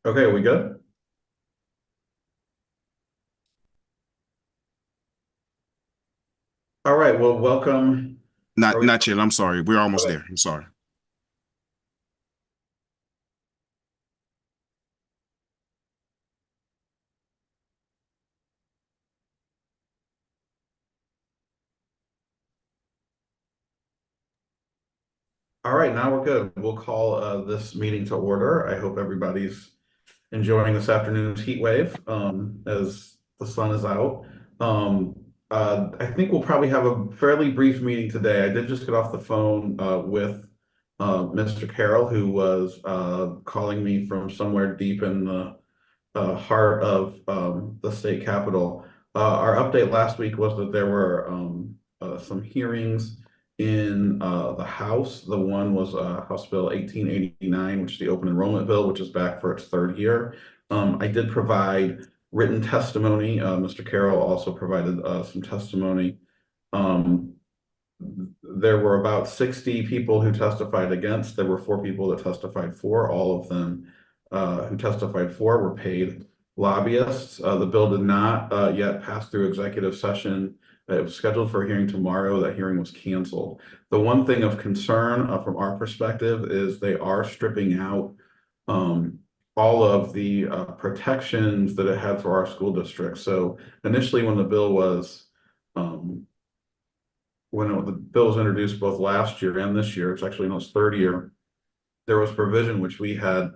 Okay, we good? All right, well, welcome. Are Not we not yet. I'm sorry. We're almost okay? there. I'm sorry. All right, now we're good. We'll call this meeting to order. I hope everybody's enjoying this afternoon's heat wave as the sun is out. Um, I think we'll probably have a fairly brief meeting today. I did just get off the phone with Mr. Carroll, who was calling me from somewhere deep in the heart of the state capitol. Our update last week was that there were some hearings in the House. The one was House Bill 1889, which is the open enrollment bill, which is back for its third year. I did provide written testimony. Mr. Carroll also provided some testimony. Um, there were about 60 people who testified against. There were four people that testified for. All of them who testified for were paid lobbyists. The bill did not yet pass through executive session. It was scheduled for a hearing tomorrow. That hearing was canceled. The one thing of concern from our perspective is they are stripping out um, all of the protections that it had for our school district. So initially, when the bill was um, the bill was introduced both last year and this year, it's actually in its third year, there was provision which we had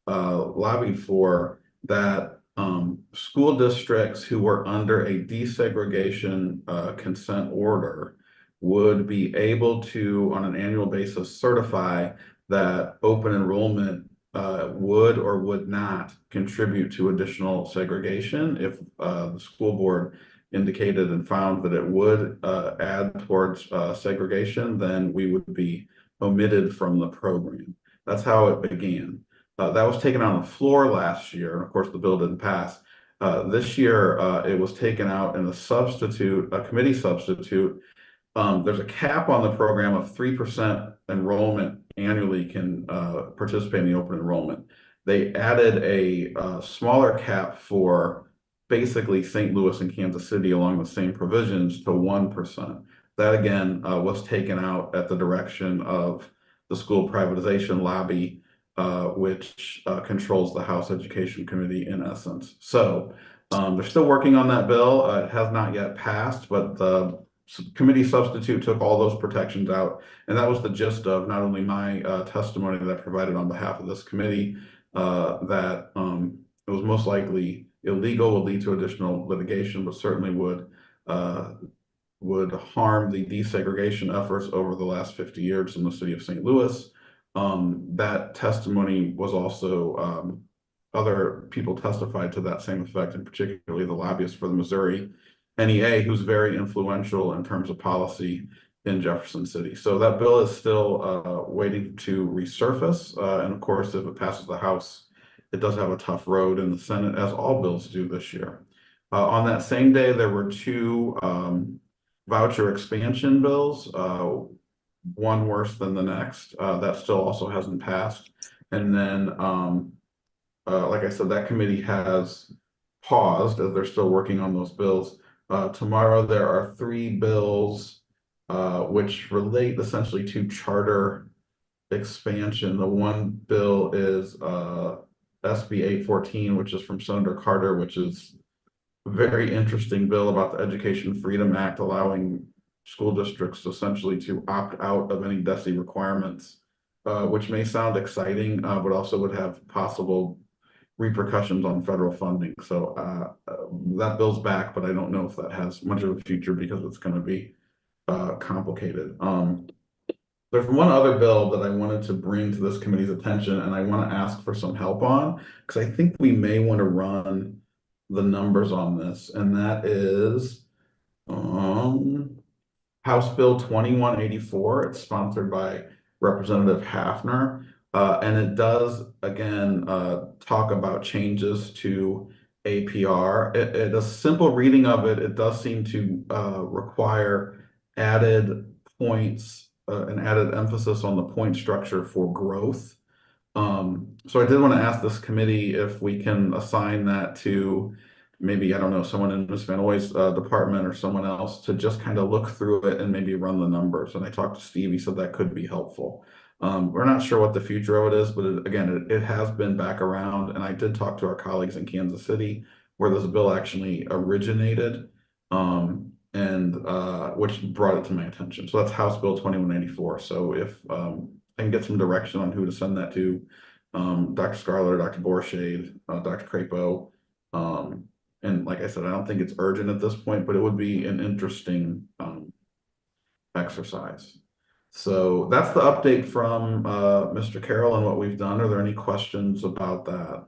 lobbied for that school districts who were under a desegregation consent order would be able to, on an annual basis, certify that open enrollment would or would not contribute to additional segregation if the school board indicated and found that it would add towards segregation, then we would be omitted from the program. That's how it began. That was taken on the floor last year. Of course, the bill didn't pass. This year, it was taken out in a committee substitute. There's a cap on the program of 3% enrollment annually can participate in the open enrollment. They added a smaller cap for basically St. Louis and Kansas City along the same provisions to 1%. That again was taken out at the direction of the school privatization lobby, which controls the House Education Committee in essence. So they're still working on that bill. It has not yet passed, but the committee substitute took all those protections out. And that was the gist of not only my testimony that I provided on behalf of this committee, that it was most likely illegal, would lead to additional litigation, but certainly uh, would harm the desegregation efforts over the last 50 years in the city of St. Louis. That testimony was also other people testified to that same effect, and particularly the lobbyist for the Missouri NEA, who's very influential in terms of policy in Jefferson City. So that bill is still waiting to resurface. And of course, if it passes the House, it does have a tough road in the Senate, as all bills do this year. On that same day, there were two voucher expansion bills, one worse than the next. That still also hasn't passed. And then like I said, that committee has paused as they're still working on those bills. Tomorrow, there are three bills which relate essentially to charter expansion. The one bill is SB 814, which is from Senator Carter, which is a very interesting bill about the Education Freedom Act, allowing school districts essentially to opt out of any DESE requirements, which may sound exciting, but also would have possible repercussions on federal funding. So that bill's back, but I don't know if that has much of a future because it's going to be complicated. There's one other bill that I wanted to bring to this committee's attention, and I want to ask for some help on because I think we may want to run the numbers on this, and that is um, House Bill 2184. It's sponsored by Representative Hafner. And it does, again, talk about changes to APR. A simple reading of it, it does seem to require added points, an added emphasis on the point structure for growth. So I did want to ask this committee if we can assign that to maybe, I don't know, someone in Ms. Van Oy's department or someone else to just kind of look through it and maybe run the numbers. And I talked to Steve, he said that could be helpful. We're not sure what the future of it is, but again, it has been back around. And I did talk to our colleagues in Kansas City where this bill actually originated, and which brought it to my attention. So that's House Bill 2194. So if I can get some direction on who to send that to, Dr. Scarlett, Dr. Borshade, Dr. Crapo. And like I said, I don't think it's urgent at this point, but it would be an interesting exercise. So that's the update from Mr. Carroll and what we've done. Are there any questions about that?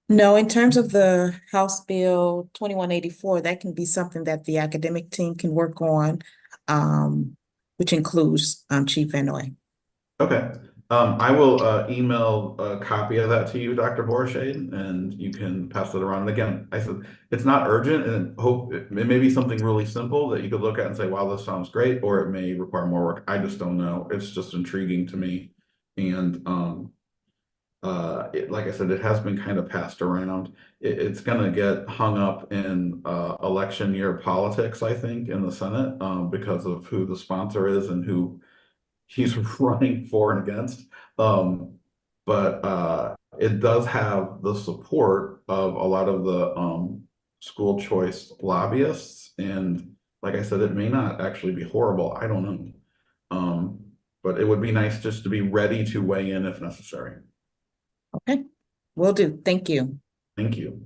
No, in terms of the House Bill 2184, that can be something that the academic team can work on, which includes Chief Van Noy. Okay. I will email a copy of that to you, Dr. Borshade, and you can pass it around. And again, I said it's not urgent, and hope it may be something really simple that you could look at and say, "Wow, this sounds great," or it may require more work. I just don't know. It's just intriguing to me, and like I said, it has been kind of passed around. It's going to get hung up in election year politics, I think, in the Senate, because of who the sponsor is and who he's running for and against. But it does have the support of a lot of the school choice lobbyists. And like I said, it may not actually be horrible. I don't know. But it would be nice just to be ready to weigh in if necessary. Okay, will do. Thank you. Thank you.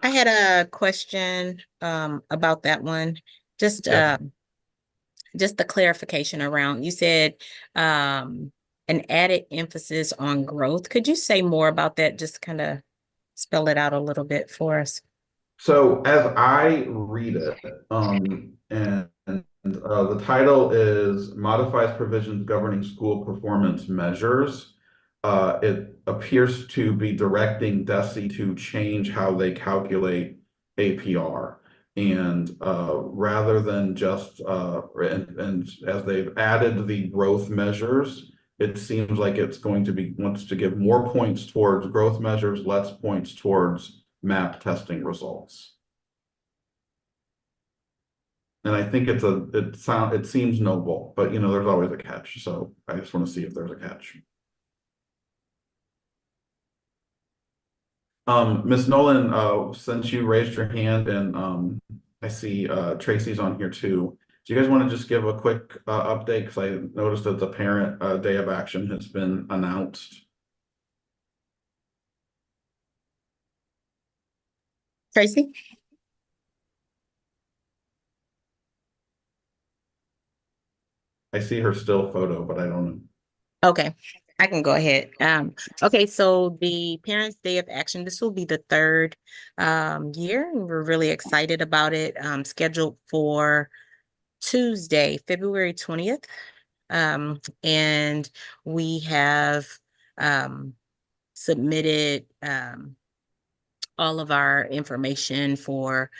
I had a question about that one. Just Yes. just the clarification around, you said an added emphasis on growth. Could you say more about that? Just kind of spell it out a little bit for us. So as I read it, the title is Modifies Provisions Governing School Performance Measures. It appears to be directing DESE to change how they calculate APR. And rather than just, and as they've added the growth measures, it seems like it's going to be, wants to give more points towards growth measures, less points towards map testing results. And I think it seems noble, but you know, there's always a catch. So I just want to see if there's a catch. Ms. Nolan, since you raised your hand and I see Tracy's on here too. Do you guys want to just give a quick update? Because I noticed that the parent day of action has been announced. Tracy? I see her still photo, but I don't know. Okay, I can go ahead. Okay, so the Parents' Day of Action, this will be the third year, and we're really excited about it. Scheduled for Tuesday, February 20th. And we have submitted all of our information for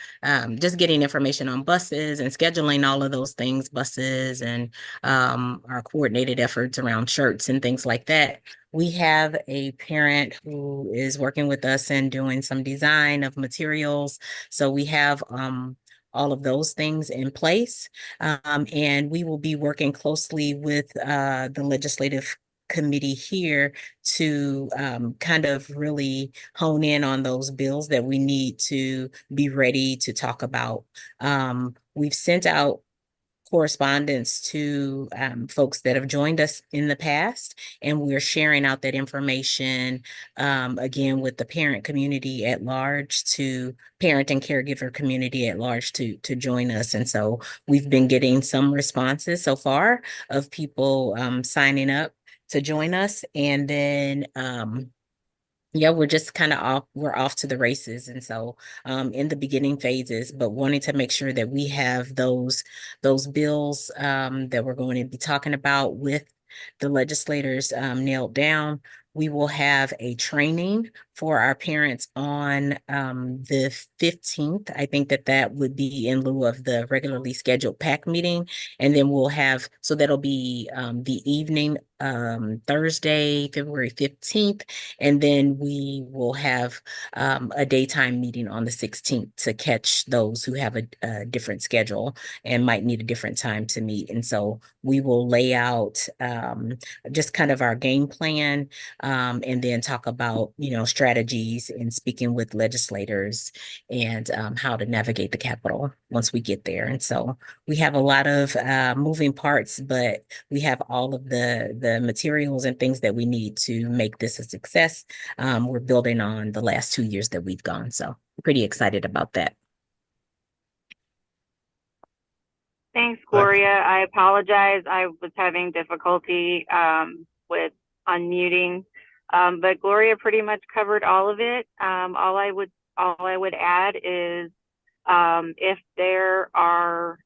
just getting information on buses and scheduling all of those things, buses and our coordinated efforts around shirts and things like that. We have a parent who is working with us and doing some design of materials. So we have all of those things in place. And we will be working closely with the legislative committee here to kind of really hone in on those bills that we need to be ready to talk about. We've sent out correspondence to folks that have joined us in the past, and we're sharing out that information again with the parent community at large, to parent and caregiver community at large to join us. And so we've been getting some responses so far of people signing up to join us. And then yeah, we're just kind of we're off to the races. And so in the beginning phases, but wanting to make sure that we have those bills that we're going to be talking about with the legislators nailed down. We will have a training for our parents on the 15th. I think that that would be in lieu of the regularly scheduled PAC meeting. And then we'll have, so that'll be the evening, Thursday, February 15th. And then we will have a daytime meeting on the 16th to catch those who have a different schedule and might need a different time to meet. And so we will lay out just kind of our game plan, and then talk about, strategies and speaking with legislators and how to navigate the Capitol once we get there. And so we have a lot of moving parts, but we have all of the materials and things that we need to make this a success. We're building on the last 2 years that we've gone. So pretty excited about that. Thanks, Gloria. I apologize. I was having difficulty with unmuting, but Gloria pretty much covered all of it. All I would add is if there are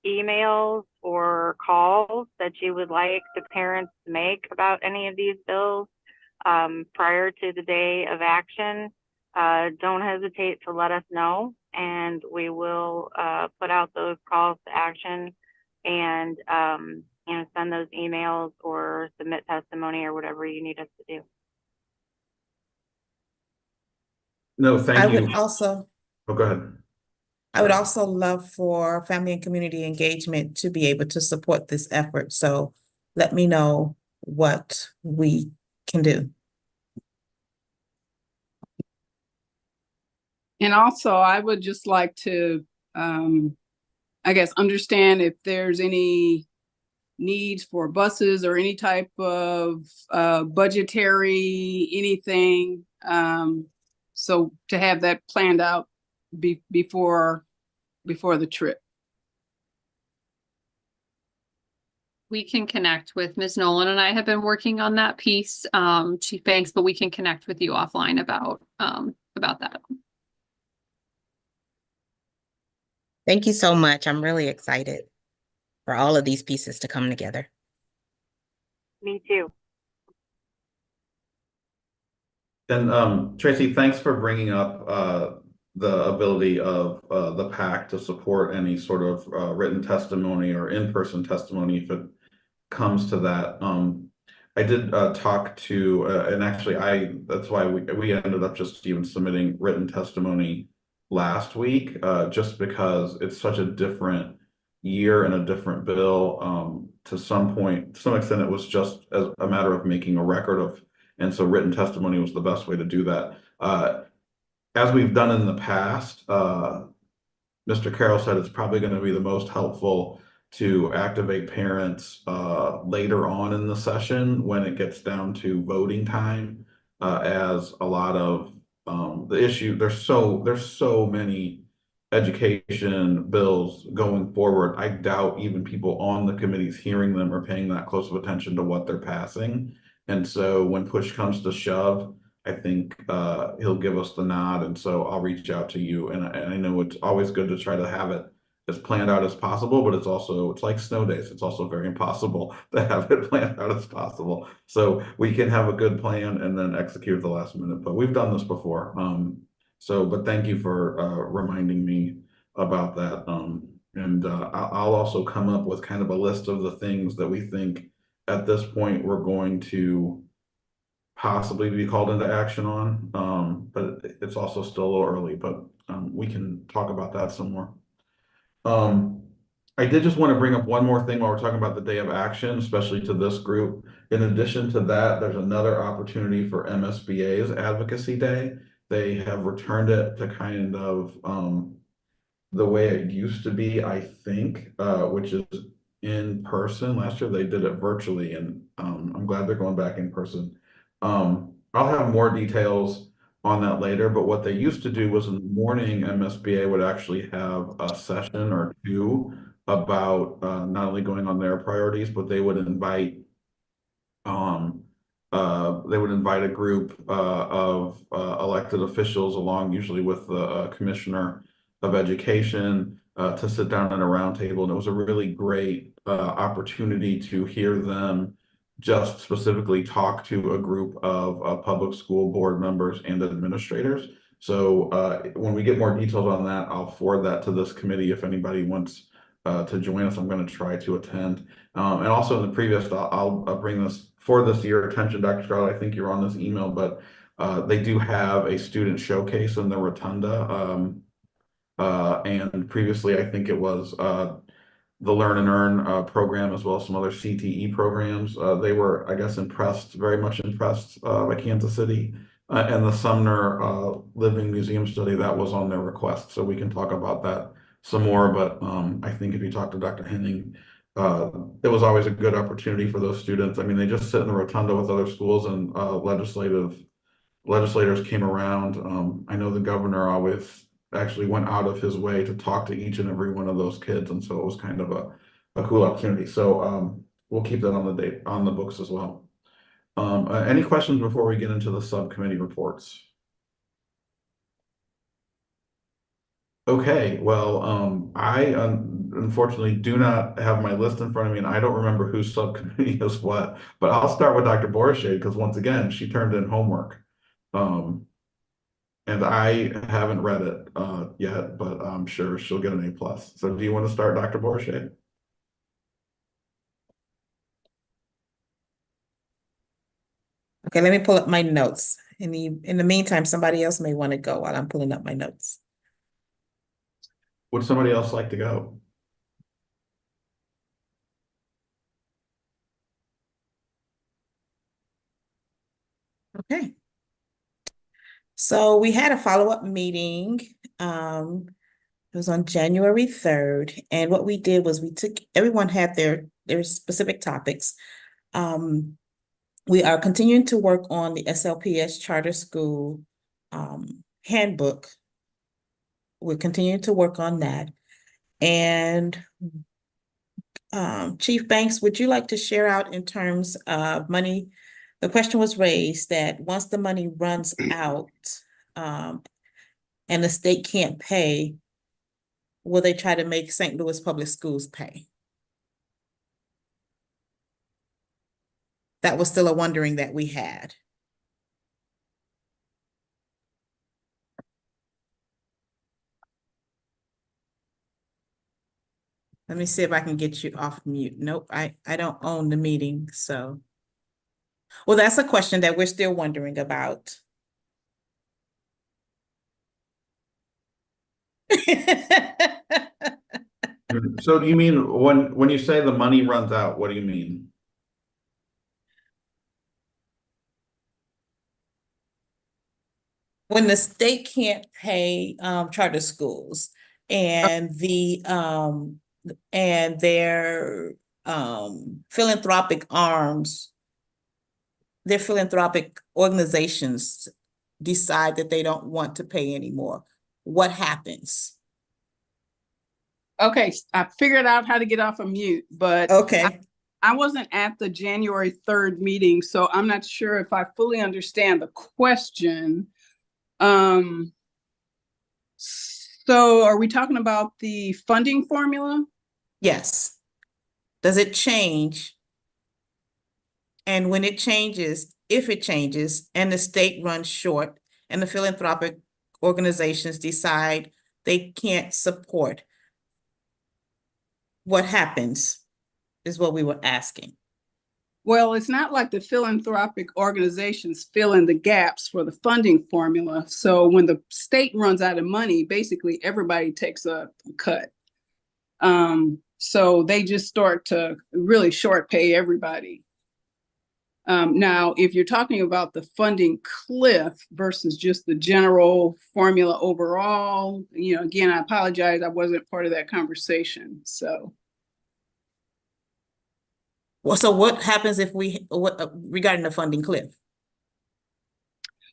emails or calls that you would like the parents to make about any of these bills prior to the day of action, don't hesitate to let us know, and we will put out those calls to action and send those emails or submit testimony or whatever you need us to do. No, I thank you. would also, Oh, go ahead. I would Sorry. also love for family and community engagement to be able to support this effort. So let me know what we can do. And also, I would just like to, I guess, understand if there's any needs for buses or any type of budgetary anything. So to have that planned out before the trip. We can connect with Ms. Nolan, and I have been working on that piece, Chief Banks, but we can connect with you offline about that. Thank you so much. I'm really excited for all of these pieces to come together. Me too. And Tracy, thanks for bringing up the ability of the PAC to support any sort of written testimony or in-person testimony if it comes to that. I did talk to, and actually that's why we ended up just even submitting written testimony last week, just because it's such a different year and a different bill. To some extent, it was just as a matter of making a record of, and so written testimony was the best way to do that. As we've done in the past, Mr. Carroll said it's probably going to be the most helpful to activate parents later on in the session when it gets down to voting time, as a lot of the issue, there's so many education bills going forward. I doubt even people on the committees hearing them are paying that close of attention to what they're passing. And so when push comes to shove, I think he'll give us the nod, and so I'll reach out to you. And I know it's always good to try to have it as planned out as possible, but it's like snow days. It's also very impossible to have it planned out as possible. So we can have a good plan and then execute at the last minute. But we've done this before. But thank you for reminding me about that. I'll also come up with kind of a list of the things that we think at this point we're going to possibly be called into action on. But it's also still a little early, but we can talk about that some more. I did just want to bring up one more thing while we're talking about the day of action, especially to this group. In addition to that, there's another opportunity for MSBA's Advocacy Day. They have returned it to kind of the way it used to be, I think, which is in person. Last year they did it virtually, and I'm glad they're going back in person. I'll have more details on that later, but what they used to do was in the morning, MSBA would actually have a session or two about not only going on their priorities, but they would invite a group of elected officials along, usually with the commissioner of education, to sit down at a round table. And it was a really great opportunity to hear them just specifically talk to a group of public school board members and administrators. So when we get more details on that, I'll forward that to this committee if anybody wants to join us. I'm going to try to attend. And also in the previous, I'll bring this to your attention, Dr. Scarlett. I think you're on this email, but they do have a student showcase in the rotunda. And previously, I think it was the Learn and Earn program, as well as some other CTE programs. They were, I guess, very much impressed by Kansas City. And the Sumner Living Museum study, that was on their request. So we can talk about that some more. But I think if you talk to Dr. Henning, it was always a good opportunity for those students. I mean, they just sit in the rotunda with other schools, and legislators came around. I know the governor always actually went out of his way to talk to each and every one of those kids, and so it was kind of a cool opportunity. So we'll keep that on the books as well. Any questions before we get into the subcommittee reports? Okay, well, I unfortunately do not have my list in front of me, and I don't remember whose subcommittee is what, but I'll start with Dr. Borishay, because once again, she turned in homework. And I haven't read it yet, but I'm sure she'll get an A+. So do you want to start, Dr. Borishay? Okay, let me pull up my notes. In the meantime, somebody else may want to go while I'm pulling up my notes. Would somebody else like to go? Okay. So we had a follow-up meeting. It was on January 3rd. And what we did was everyone had their specific topics. We are continuing to work on the SLPS charter school handbook. We're continuing to work on that. And Chief Banks, would you like to share out in terms of money? The question was raised that once the money runs out and the state can't pay, will they try to make St. Louis Public Schools pay? That was still a wondering that we had. Let me see if I can get you off mute. Nope, I don't own the meeting, so. Well, that's a question that we're still wondering about. So do you mean when you say the money runs out, what do you mean? When the state can't pay charter schools and their philanthropic arms, their philanthropic organizations decide that they don't want to pay anymore, what happens? Okay, I figured out how to get off of mute, but Okay. I wasn't at the January 3rd meeting, so I'm not sure if I fully understand the question. So are we talking about the funding formula? Yes. Does it change? And when it changes, if it changes, and the state runs short, and the philanthropic organizations decide they can't support, what happens is what we were asking. Well, it's not like the philanthropic organizations fill in the gaps for the funding formula. So when the state runs out of money, basically everybody takes a cut. So they just start to really short pay everybody. Now, if you're talking about the funding cliff versus just the general formula overall, again, I apologize, I wasn't part of that conversation, so. Well, so what happens if regarding the funding cliff?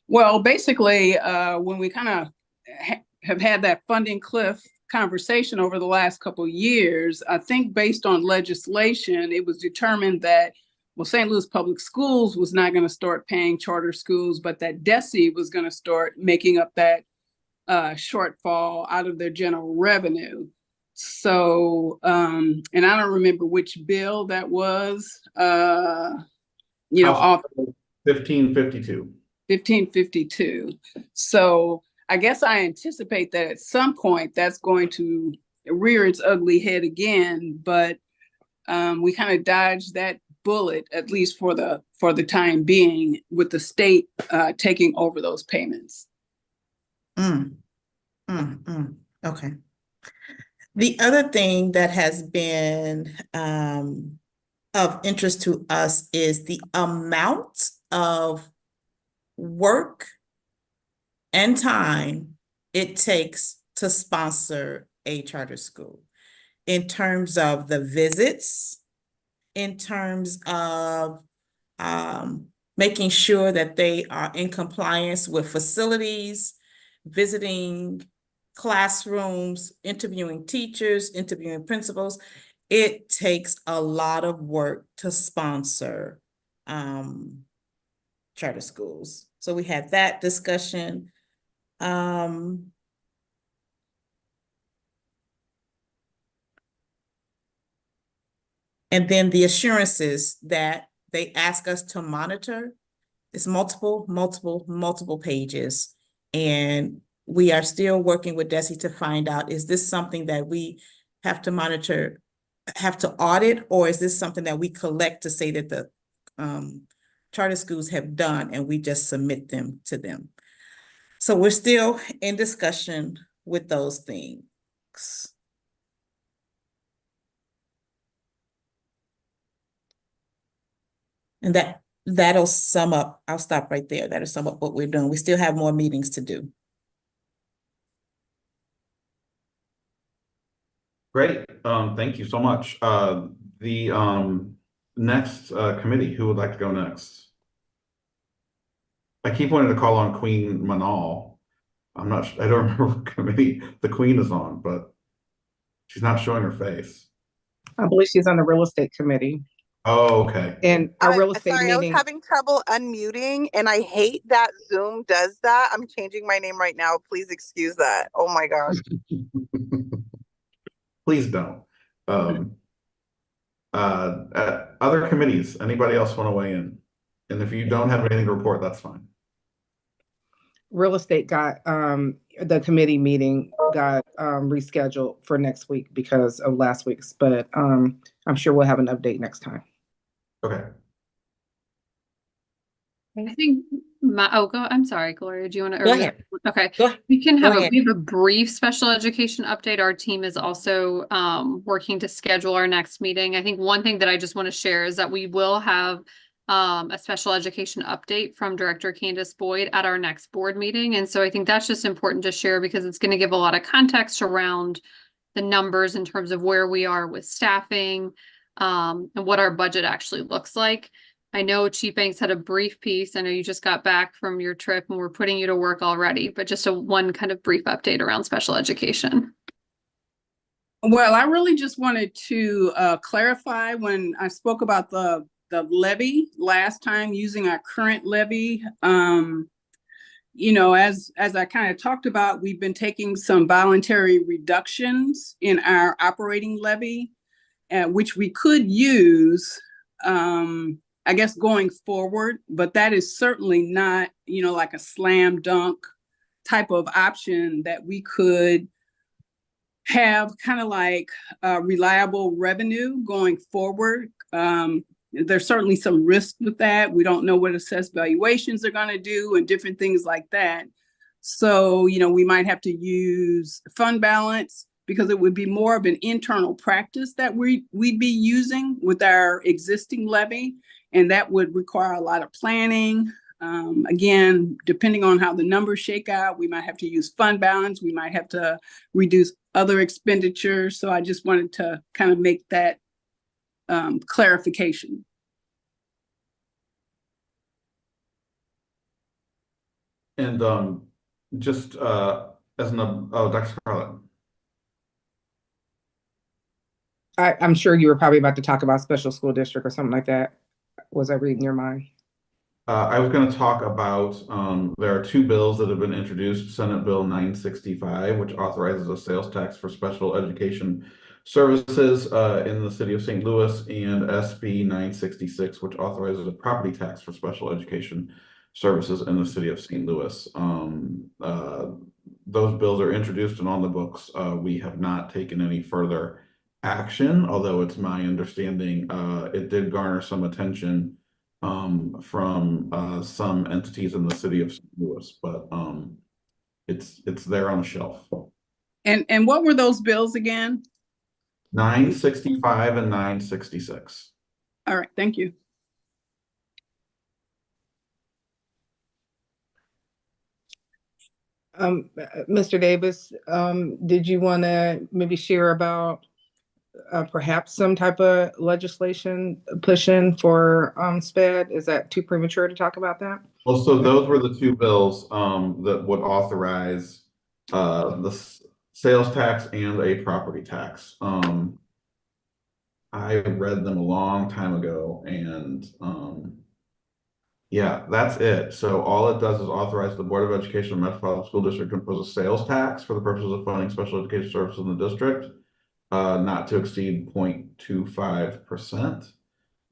Well, basically, when we kind of have had that funding cliff conversation over the last couple of years, I think based on legislation, it was determined that, well, St. Louis Public Schools was not going to start paying charter schools, but that DESE was going to start making up that shortfall out of their general revenue. So, and I don't remember which bill that was. you know, House off Bill 1552. 1552. So I guess I anticipate that at some point that's going to rear its ugly head again, but we kind of dodged that bullet, at least for the time being, with the state taking over those payments. Okay. The other thing that has been of interest to us is the amount of work and time it takes to sponsor a charter school in terms of the visits, in terms of making sure that they are in compliance with facilities, visiting classrooms, interviewing teachers, interviewing principals. It takes a lot of work to sponsor charter schools. So we had that discussion. And then the assurances that they ask us to monitor. It's multiple pages. And we are still working with DESE to find out, is this something that we have to monitor, have to audit, or is this something that we collect to say that the charter schools have done and we just submit them to them? So we're still in discussion with those things. And that'll sum up, I'll stop right there. That'll sum up what we're doing. We still have more meetings to do. Great. Thank you so much. The next committee, who would like to go next? I keep wanting to call on Queen Manal. I don't remember what committee the Queen is on, but she's not showing her face. I believe she's on the real estate committee. Oh, okay. And our real estate Sorry, I was meeting, having trouble unmuting and I hate that Zoom does that. I'm changing my name right now. Please excuse that. Oh my gosh. Please don't. Other committees, anybody else want to weigh in? And if you don't have anything to report, that's fine. real estate got, the committee meeting got rescheduled for next week because of last week's, but I'm sure we'll have an update next time. Okay. I think I'm sorry, Gloria, do you want to? Go ahead. Okay, Go we can have ahead. we have a brief special education update. Our team is also working to schedule our next meeting. I think one thing that I just want to share is that we will have a special education update from Director Candace Boyd at our next board meeting. And so I think that's just important to share because it's going to give a lot of context around the numbers in terms of where we are with staffing and what our budget actually looks like. I know Chief Banks had a brief piece. I know you just got back from your trip and we're putting you to work already, but just one kind of brief update around special education. Well, I really just wanted to clarify when I spoke about the levy last time, using our current levy. You know, as I kind of talked about, we've been taking some voluntary reductions in our operating levy, which we could use, I guess, going forward, but that is certainly not, you know, like a slam dunk type of option that we could have kind of like reliable revenue going forward. There's certainly some risk with that. We don't know what assessed valuations are going to do and different things like that. So, you know, we might have to use fund balance because it would be more of an internal practice that we'd be using with our existing levy. And that would require a lot of planning. Again, depending on how the numbers shake out, we might have to use fund balance. We might have to reduce other expenditures. So I just wanted to kind of make that clarification. And just as Dr. Scarlett. I'm sure you were probably about to talk about special school district or something like that. Was I reading your mind? I was going to talk about, there are two bills that have been introduced. Senate Bill 965, which authorizes a sales tax for special education services in the city of St. Louis, and SB 966, which authorizes a property tax for special education services in the city of St. Louis. Those bills are introduced and on the books. We have not taken any further action, although it's my understanding it did garner some attention from some entities in the city of St. Louis, but it's there on the shelf. And what were those bills again? 965 and 966. All right, thank you. Mr. Davis, did you want to maybe share about perhaps some type of legislation pushing for SPED? Is that too premature to talk about that? Well, so those were the two bills that would authorize sales tax and a property tax. I read them a long time ago, and yeah, that's it. So all it does is authorize the Board of Education of Metropolitan School District to impose a sales tax for the purposes of funding special education services in the district, not to exceed 0.25%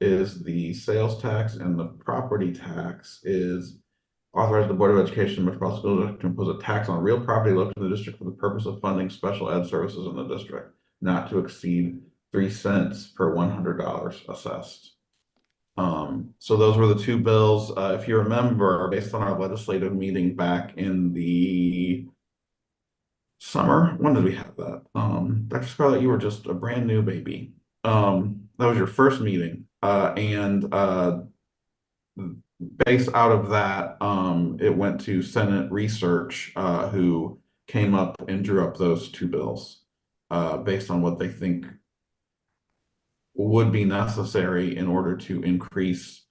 is the sales tax, and the property tax is authorize the Board of Education of Metropolitan School District to impose a tax on real property located in the district for the purpose of funding special ed services in the district, not to exceed 3 cents per $100 assessed. So those were the two bills. If you remember, based on our legislative meeting back in the summer, when did we have that? Dr. Scarlett, you were just a brand new baby. That was your first meeting. And based out of that, it went to Senate Research, who came up and drew up those two bills based on what they think would be necessary in order to increase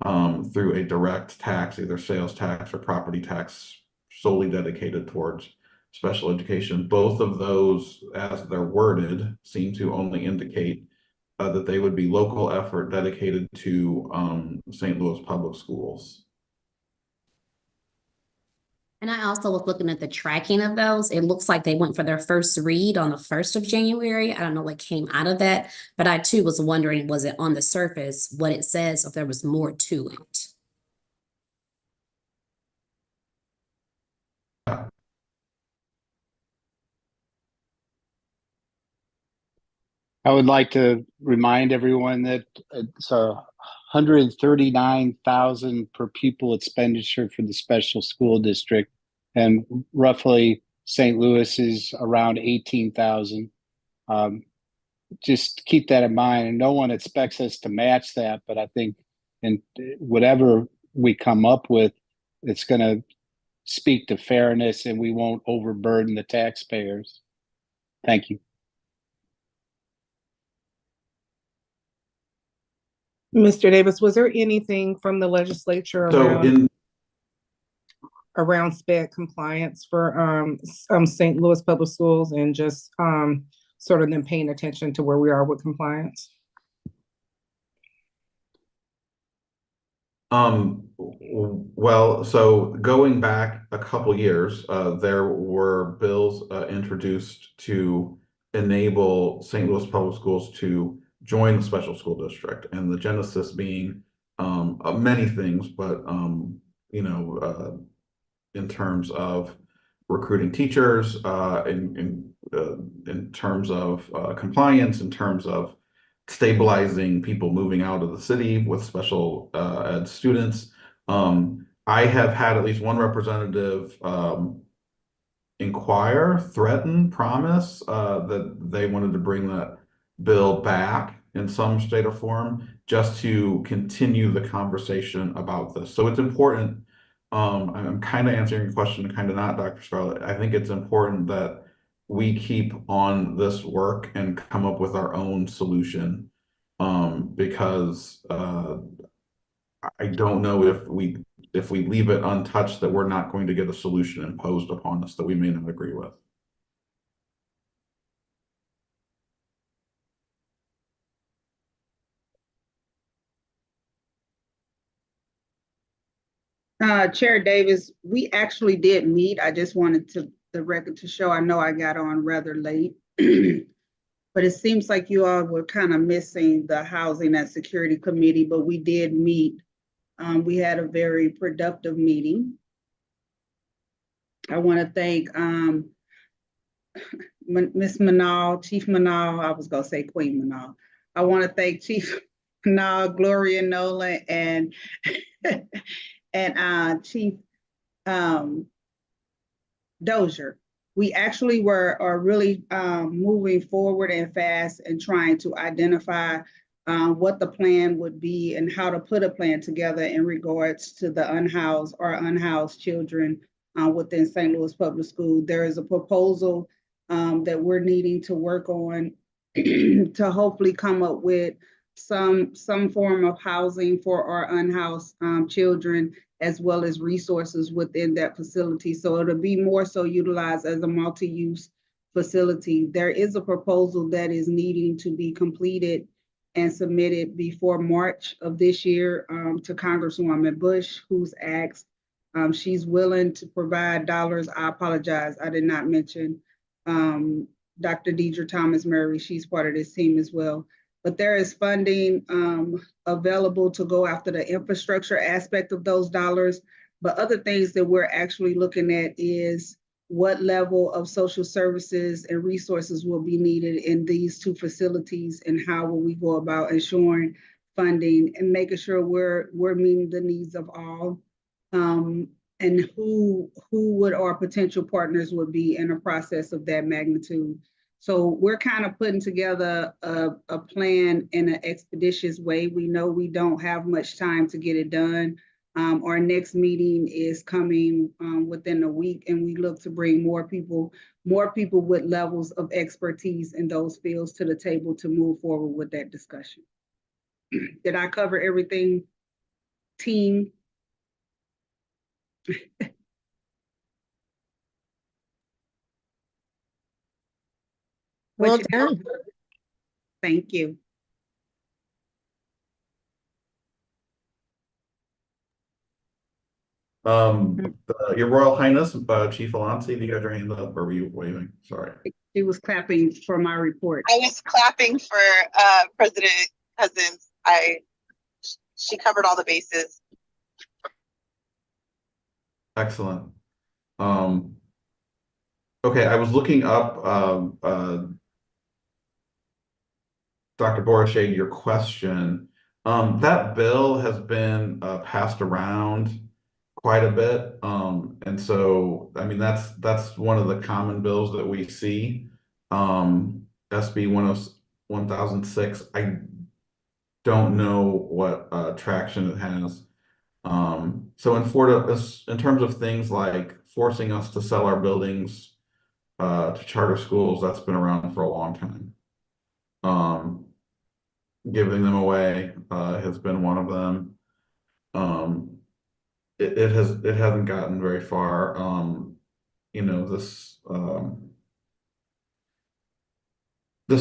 through a direct tax, either sales tax or property tax, solely dedicated towards special education. Both of those, as they're worded, seem to only indicate that they would be local effort dedicated to St. Louis public schools. And I also was looking at the tracking of those. It looks like they went for their first read on the 1st of January. I don't know what came out of that, but I too was wondering, was it on the surface what it says, or if there was more to it? I would like to remind everyone that it's a $139,000 per pupil expenditure for the special school district, and roughly St. Louis is around 18,000. Just keep that in mind, and no one expects us to match that, but I think in whatever we come up with, it's going to speak to fairness, and we won't overburden the taxpayers. Thank you. Mr. Davis, was there anything from the legislature around SPED compliance for St. Louis Public Schools, and just sort of them paying attention to where we are with compliance? Well, so going back a couple years, there were bills introduced to enable St. Louis Public Schools to join the special school district, and the genesis being many things, but you know, in terms of recruiting teachers, in terms of compliance, in terms of stabilizing people moving out of the city with special ed students. I have had at least one representative inquire, threaten, promise that they wanted to bring that bill back in some state or form just to continue the conversation about this. So it's important. I'm kind of answering your question and kind of not, Dr. Scarlett. I think it's important that we keep on this work and come up with our own solution, because I don't know if we leave it untouched that we're not going to get a solution imposed upon us that we may not agree with. Chair Davis, we actually did meet. I just wanted the record to show. I know I got on rather late. but it seems like you all were kind of missing the Housing and Security Committee, but we did meet. We had a very productive meeting. I want to thank Miss Manal, Chief Manal, I was gonna say Queen Manal. I want to thank Chief Manal, Gloria Nolan, and Chief Dozier. We actually are really moving forward and fast and trying to identify what the plan would be and how to put a plan together in regards to the unhoused children within St. Louis Public School. There is a proposal that we're needing to work on to hopefully come up with some form of housing for our unhoused children, as well as resources within that facility. So it'll be more so utilized as a multi-use facility. There is a proposal that is needing to be completed and submitted before March of this year to Congresswoman Bush, who's asked. She's willing to provide dollars. I apologize, I did not mention Dr. Deidre Thomas Murray. She's part of this team as well. But there is funding available to go after the infrastructure aspect of those dollars. But other things that we're actually looking at is what level of social services and resources will be needed in these two facilities, and how will we go about ensuring funding and making sure we're meeting the needs of all, and who would our potential partners would be in a process of that magnitude. So we're kind of putting together a plan in an expeditious way. We know we don't have much time to get it done. Our next meeting is coming within a week, and we look to bring more people with levels of expertise in those fields to the table to move forward with that discussion. Did I cover everything, team? Well done. Thank you. Your Royal Highness, Chief Alonsi, do you have your hand up, or were you waving? Sorry. She was clapping for my report. I was clapping for President Cousins. She covered all the bases. Excellent. Okay, I was looking up Dr. Borshade, your question. That bill has been passed around quite a bit. And so, I mean, that's one of the common bills that we see. SB 1006. I don't know what traction it has. So in terms of things like forcing us to sell our buildings to charter schools, that's been around for a long time. Giving them away has been one of them. It hasn't gotten very far. You know, this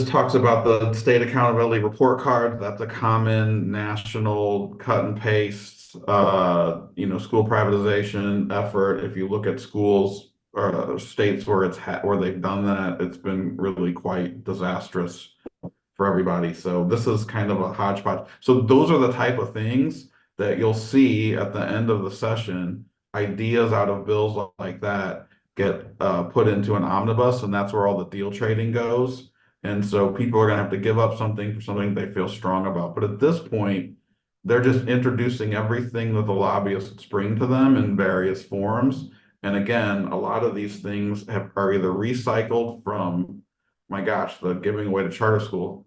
talks about the state accountability report card. That's a common national cut and paste, you know, school privatization effort. If you look at schools or states where where they've done that, it's been really quite disastrous for everybody. So this is kind of a hodgepodge. So those are the type of things that you'll see at the end of the session. Ideas out of bills like that get put into an omnibus, and that's where all the deal trading goes. And so people are going to have to give up something for something they feel strong about. But at this point, they're just introducing everything that the lobbyists bring to them in various forms. And again, a lot of these things are either recycled from, my gosh, the giving away to charter school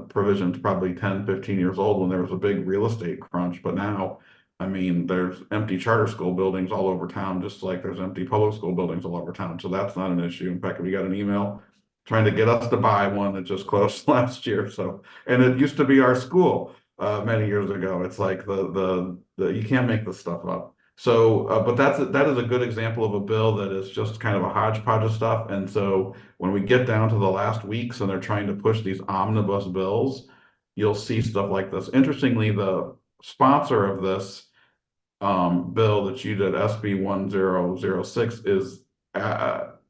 provision is probably 10, 15 years old when there was a big real estate crunch. But now, I mean, there's empty charter school buildings all over town, just like there's empty public school buildings all over town. So that's not an issue. In fact, we got an email trying to get us to buy one that just closed last year. So, and it used to be our school many years ago. It's like the you can't make this stuff up. So, but that is a good example of a bill that is just kind of a hodgepodge of stuff. And so when we get down to the last weeks and they're trying to push these omnibus bills, you'll see stuff like this. Interestingly, the sponsor of this bill that you did, SB 1006, is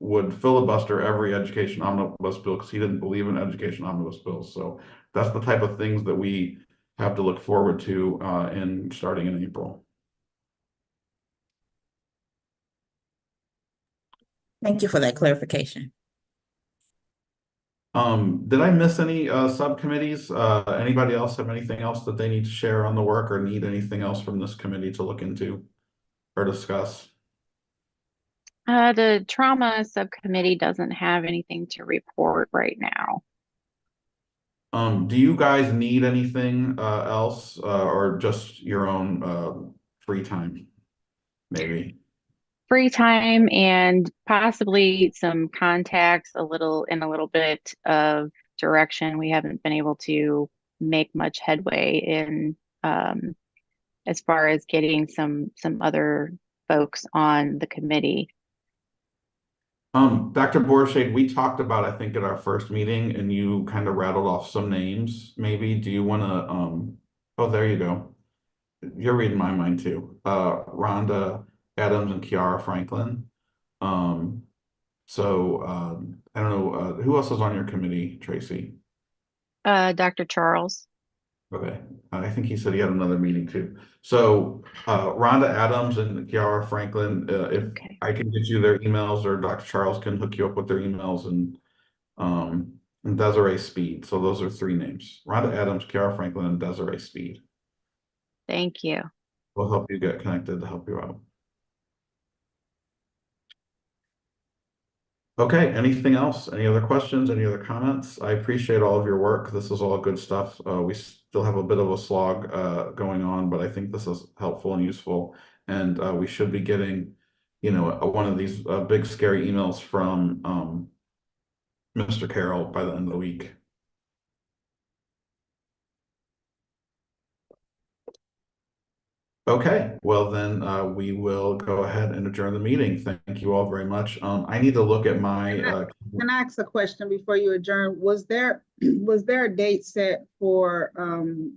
would filibuster every education omnibus bill because he didn't believe in education omnibus bills. So that's the type of things that we have to look forward to in starting in April. Thank you for that clarification. Did I miss any subcommittees? Anybody else have anything else that they need to share on the work or need anything else from this committee to look into or discuss? The trauma subcommittee doesn't have anything to report right now. Do you guys need anything else or just your own free time? Maybe. Free time and possibly some contacts, a little bit of direction. We haven't been able to make much headway in as far as getting some other folks on the committee. Dr. Borshade, we talked about, I think, at our first meeting, and you kind of rattled off some names. Maybe do you want to, oh, there you go. You're reading my mind too. Rhonda Adams and Kiara Franklin. I don't know, who else is on your committee, Tracy? Dr. Charles. Okay, I think he said he had another meeting too. So Rhonda Adams and Kiara Franklin, if Okay. I can get you their emails or Dr. Charles can hook you up with their emails and Desiree Speed. So those are three names. Rhonda Adams, Kiara Franklin, and Desiree Speed. Thank you. We'll help you get connected to help you out. Okay, anything else? Any other questions? Any other comments? I appreciate all of your work. This is all good stuff. We still have a bit of a slog going on, but I think this is helpful and useful. And we should be getting, one of these big scary emails from Mr. Carroll by the end of the week. Okay, well then we will go ahead and adjourn the meeting. Thank you all very much. I need to look at my Can I ask a question before you adjourn? Was there a date set for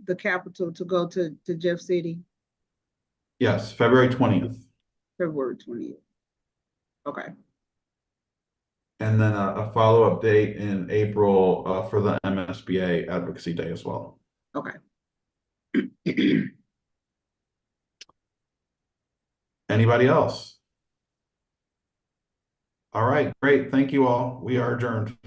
the capital to go to Jeff City? yes, February 20th. February 20th. Okay. And then a follow-up date in April for the MSBA Advocacy Day as well. Okay. Anybody else? All right, great. Thank you all. We are adjourned.